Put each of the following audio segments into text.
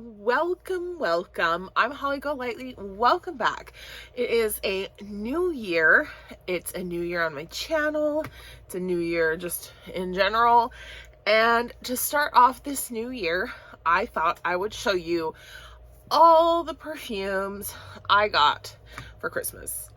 welcome. I'm Holly Golightly. Welcome back. It is a new year. It's a new year on my channel. It's a new year just in general. And to start off this new year, I thought I would show you all the perfumes I got for Christmas.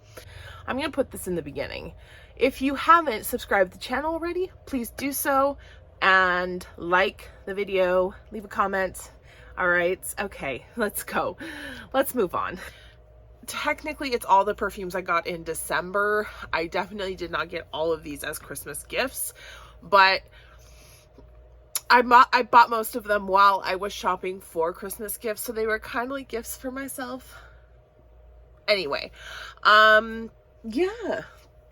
I'm going to put this in the beginning. If you haven't subscribed to the channel already, please do so and like the video, leave a comment. All right, okay, let's go. Let's move on. Technically, it's all the perfumes I got in December. I definitely did not get all of these as Christmas gifts, but I bought most of them while I was shopping for Christmas gifts, so they were kind of like gifts for myself. Anyway, yeah,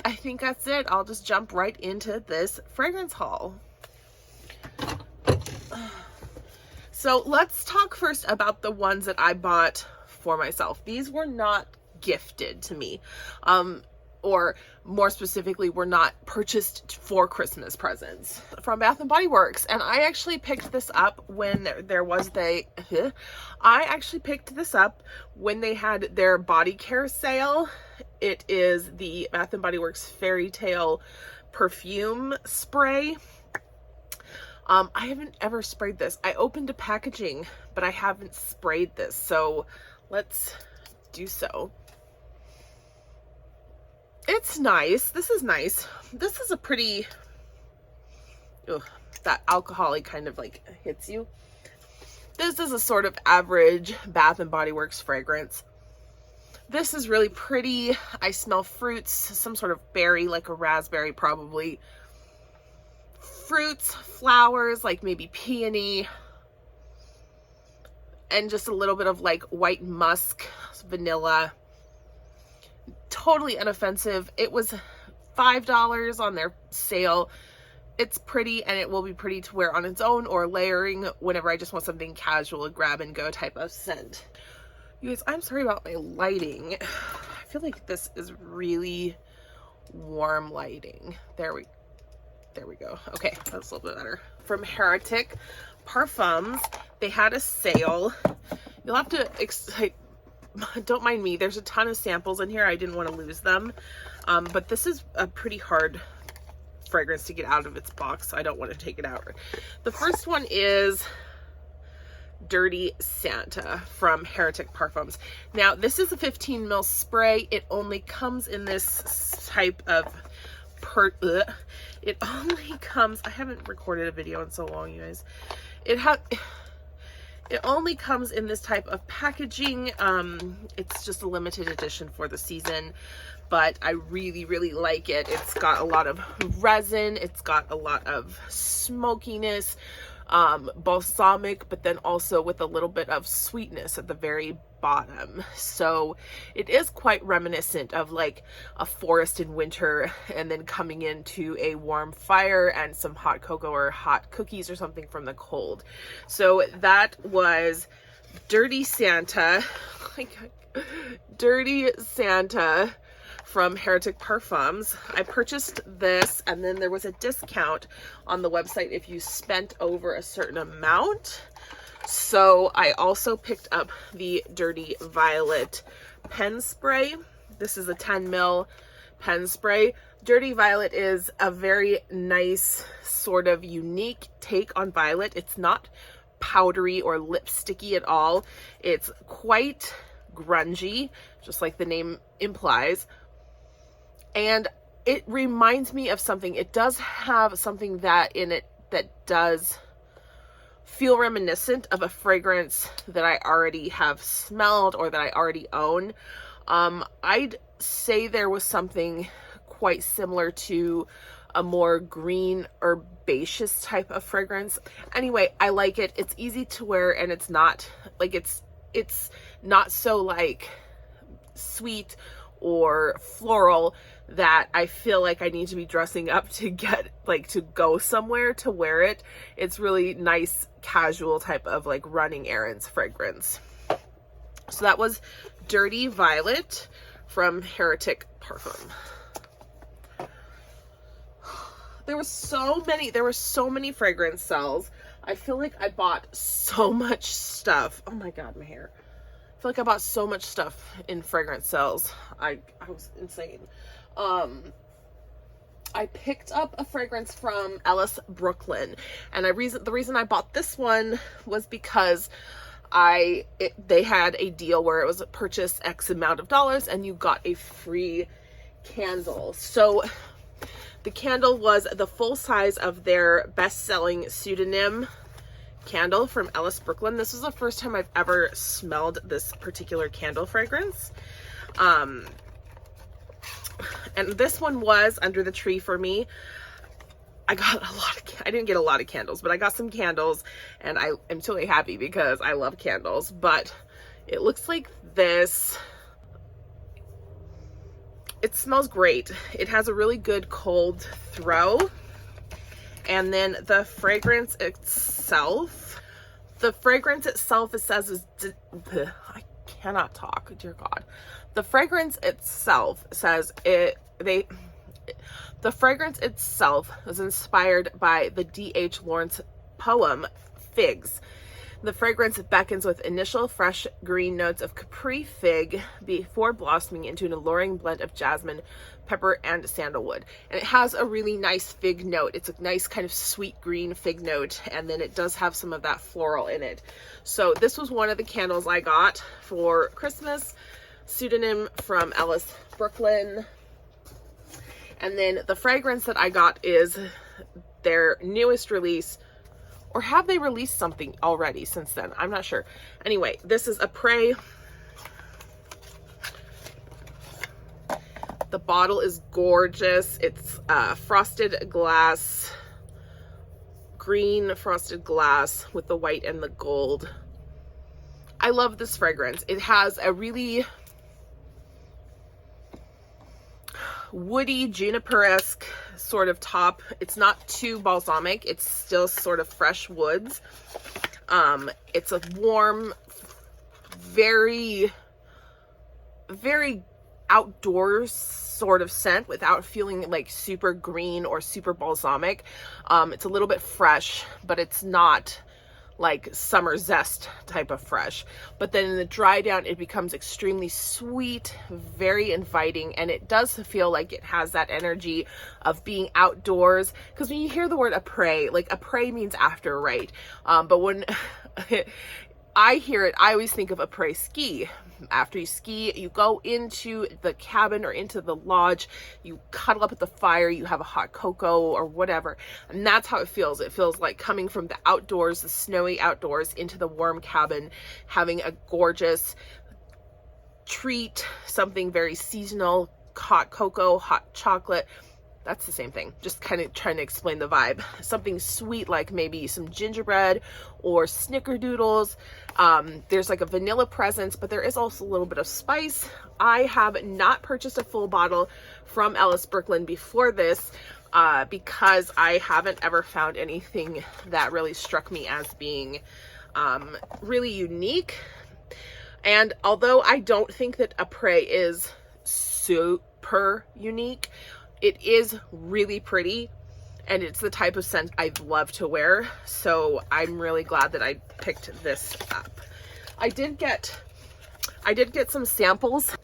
I think that's it. I'll just jump right into this fragrance haul. So let's talk first about the ones that I bought for myself. These were not gifted to me, or more specifically, were not purchased for Christmas presents from Bath & Body Works. And I actually picked this up when I actually picked this up when they had their body care sale. It is the Bath & Body Works Fairytale perfume spray. I haven't ever sprayed this. I opened a packaging, but I haven't sprayed this. So let's do so. It's nice. This is nice. This is a pretty, that alcohol-y kind of like hits you. This is a sort of average Bath & Body Works fragrance. This is really pretty. I smell fruits, some sort of berry, like a raspberry probably. Fruits, flowers, like maybe peony, and just a little bit of like white musk, vanilla. Totally inoffensive. It was $5 on their sale. It's pretty, and it will be pretty to wear on its own or layering whenever I just want something casual, a grab and go type of scent. You guys, I'm sorry about my lighting. I feel like this is really warm lighting. There we go. Okay, that's a little bit better. From Heretic Parfums, they had a sale. You'll have to, don't mind me, there's a ton of samples in here. I didn't want to lose them. But this is a pretty hard fragrance to get out of its box. I don't want to take it out. The first one is Dirty Santa from Heretic Parfums. Now, this is a 15 ml spray. It only comes in this type of it only comes, I haven't recorded a video in so long, you guys. It only comes in this type of packaging. It's just a limited edition for the season, but I really, really like it. It's got a lot of resin. It's got a lot of smokiness, balsamic, but then also with a little bit of sweetness at the very bottom. So it is quite reminiscent of like a forest in winter and then coming into a warm fire and some hot cocoa or hot cookies or something from the cold. So that was Dirty Santa. Dirty Santa from Heretic Parfums. I purchased this, and then there was a discount on the website if you spent over a certain amount. So I also picked up the Dirty Violet pen spray. This is a 10 ml pen spray. Dirty Violet is a very nice sort of unique take on violet. It's not powdery or lipsticky at all. It's quite grungy, just like the name implies. And it reminds me of something. It does have something that in it that does feel reminiscent of a fragrance that I already have smelled or that I already own. I'd say there was something quite similar to a more green herbaceous type of fragrance. Anyway, I like it. It's easy to wear, and it's not like it's not so like sweet or floral that I feel like I need to be dressing up to get like to go somewhere to wear it. It's really nice casual type of like running errands fragrance. So that was Dirty Violet from Heretic Parfum. There were so many fragrance sales. I feel like I bought so much stuff. Oh my God, my hair. I feel like I bought so much stuff in fragrance sales. I was insane. I picked up a fragrance from Ellis Brooklyn, and the reason I bought this one was because they had a deal where it was purchase X amount of dollars and you got a free candle. So the candle was the full size of their best-selling pseudonym candle from Ellis Brooklyn. This was the first time I've ever smelled this particular candle fragrance. And this one was under the tree for me. I didn't get a lot of candles, but I got some candles, and I am totally happy because I love candles. But it looks like this. It smells great. It has a really good cold throw. And then the fragrance itself, it says is, I cannot talk, dear God. The fragrance itself says the fragrance itself was inspired by the D.H. Lawrence poem, Figs. The fragrance beckons with initial fresh green notes of Capri fig before blossoming into an alluring blend of jasmine, pepper, and sandalwood. And it has a really nice fig note. It's a nice kind of sweet green fig note, and then it does have some of that floral in it. So this was one of the candles I got for Christmas, pseudonym from Ellis Brooklyn. And then the fragrance that I got is their newest release. Or have they released something already since then? I'm not sure. Anyway, this is Apres. The bottle is gorgeous. It's frosted glass, green frosted glass with the white and the gold. I love this fragrance. It has a really woody, juniper-esque sort of top. It's not too balsamic. It's still sort of fresh woods. It's a warm, very, very outdoors sort of scent without feeling like super green or super balsamic. It's a little bit fresh, but it's not like summer zest type of fresh. But then in the dry down, it becomes extremely sweet, very inviting, and it does feel like it has that energy of being outdoors. Because when you hear the word Apres, like Apres means after, right? But when I hear it, I always think of Apres ski. After you ski, you go into the cabin or into the lodge, you cuddle up at the fire, you have a hot cocoa or whatever, and that's how it feels. It feels like coming from the outdoors, the snowy outdoors, into the warm cabin, having a gorgeous treat, something very seasonal, hot cocoa, hot chocolate. That's the same thing, just kind of trying to explain the vibe. Something sweet like maybe some gingerbread or snickerdoodles. There's like a vanilla presence, but there is also a little bit of spice. I have not purchased a full bottle from Ellis Brooklyn before this because I haven't ever found anything that really struck me as being really unique. And although I don't think that Apres is super unique, it is really pretty, and it's the type of scent I'd love to wear. So I'm really glad that I picked this up. I did get some samples.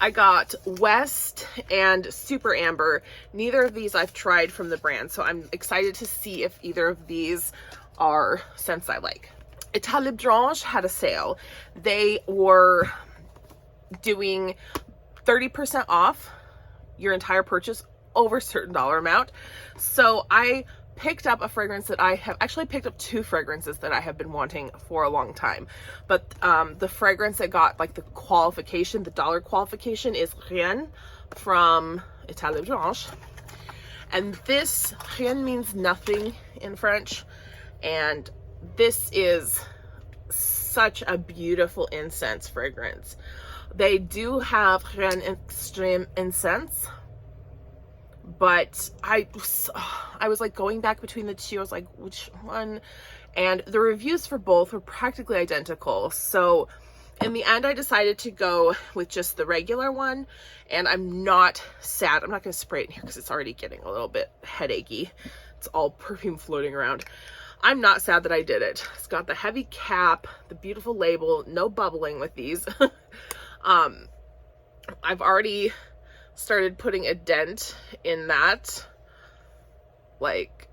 I got West and Super Amber. Neither of these I've tried from the brand, so I'm excited to see if either of these are scents I like. Etat had a sale. They were doing 30% off your entire purchase over a certain dollar amount. So I picked up a fragrance that I have actually picked up two fragrances that I have been wanting for a long time. But the fragrance that got like the qualification, the dollar qualification, is Rien from Etat. And this Rien means nothing in French. And this is such a beautiful incense fragrance. They do have Rien Extreme incense, but I was like going back between the two. I was like, which one? And the reviews for both were practically identical. So in the end, I decided to go with just the regular one. And I'm not sad. I'm not going to spray it in here because it's already getting a little bit headachy. It's all perfume floating around. I'm not sad that I did it. It's got the heavy cap, the beautiful label, no bubbling with these. I've already started putting a dent in that. Like,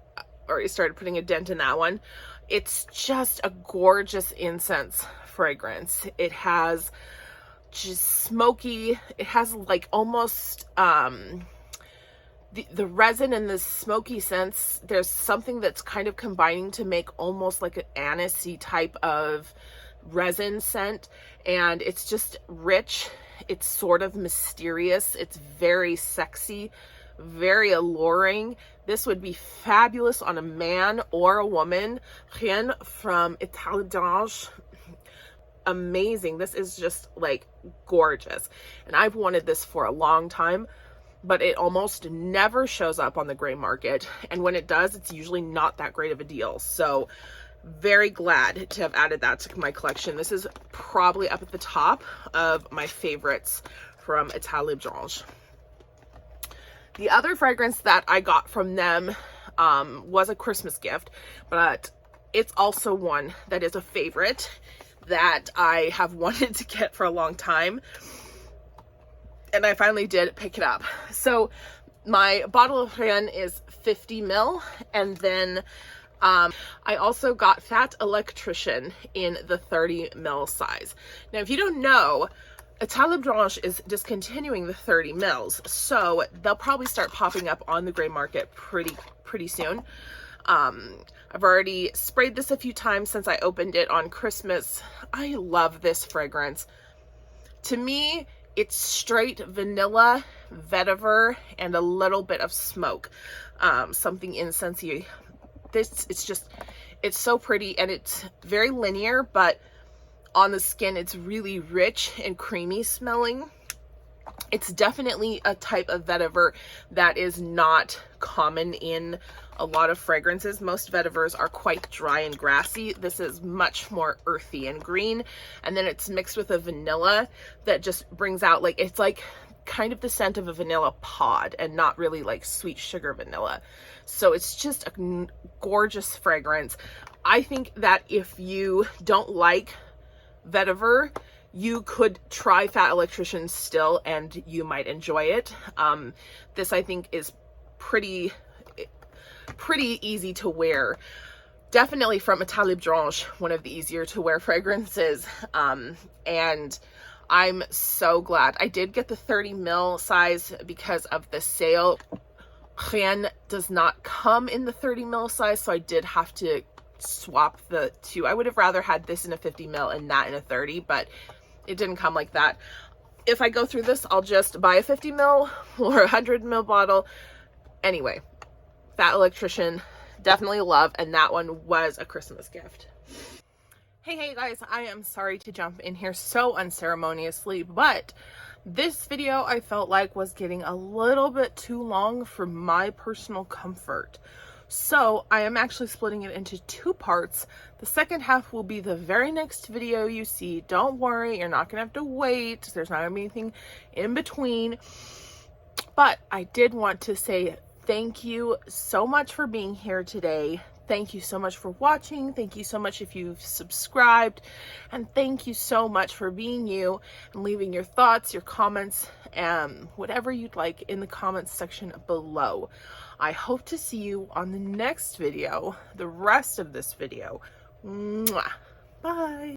already started putting a dent in that one. It's just a gorgeous incense fragrance. It has just smoky, it has like almost, the resin and the smoky scents, there's something that's kind of combining to make almost like an anisey type of resin scent, and it's just rich. It's sort of mysterious. It's very sexy, very alluring. This would be fabulous on a man or a woman. Rien from Etat. Amazing. This is just like gorgeous. And I've wanted this for a long time, but it almost never shows up on the gray market. And when it does, it's usually not that great of a deal. So very glad to have added that to my collection. This is probably up at the top of my favorites from Etat. The other fragrance that I got from them was a Christmas gift, but it's also one that is a favorite that I have wanted to get for a long time. And I finally did pick it up. So my bottle of Rien is 50 ml. And then I also got Fat Electrician in the 30 ml size. Now, if you don't know, Etat is discontinuing the 30 mls. So they'll probably start popping up on the gray market pretty soon. I've already sprayed this a few times since I opened it on Christmas. I love this fragrance. To me, it's straight vanilla, vetiver, and a little bit of smoke. Something incensey. It's so pretty, and it's very linear, but on the skin, it's really rich and creamy smelling. It's definitely a type of vetiver that is not common in a lot of fragrances. Most vetivers are quite dry and grassy. This is much more earthy and green. And then it's mixed with a vanilla that just brings out, like, it's like kind of the scent of a vanilla pod and not really like sweet sugar vanilla. So it's just a gorgeous fragrance. I think that if you don't like vetiver, you could try Fat Electrician still and you might enjoy it. This I think is pretty easy to wear. Definitely from Etat, one of the easier to wear fragrances. And I'm so glad. I did get the 30 ml size because of the sale. Rien does not come in the 30 ml size, so I did have to swap the two. I would have rather had this in a 50 ml and that in a 30, but it didn't come like that. If I go through this, I'll just buy a 50 ml or a 100 ml bottle. Anyway, Fat Electrician, definitely love, and that one was a Christmas gift. Hey guys, I am sorry to jump in here so unceremoniously, but this video I felt like was getting a little bit too long for my personal comfort. So I am actually splitting it into two parts. The second half will be the very next video you see. Don't worry, you're not gonna have to wait. There's not gonna be anything in between. But I did want to say thank you so much for being here today. Thank you so much for watching. Thank you so much if you've subscribed. And thank you so much for being you and leaving your thoughts, your comments, and whatever you'd like in the comments section below. I hope to see you on the next video, the rest of this video. Mwah. Bye.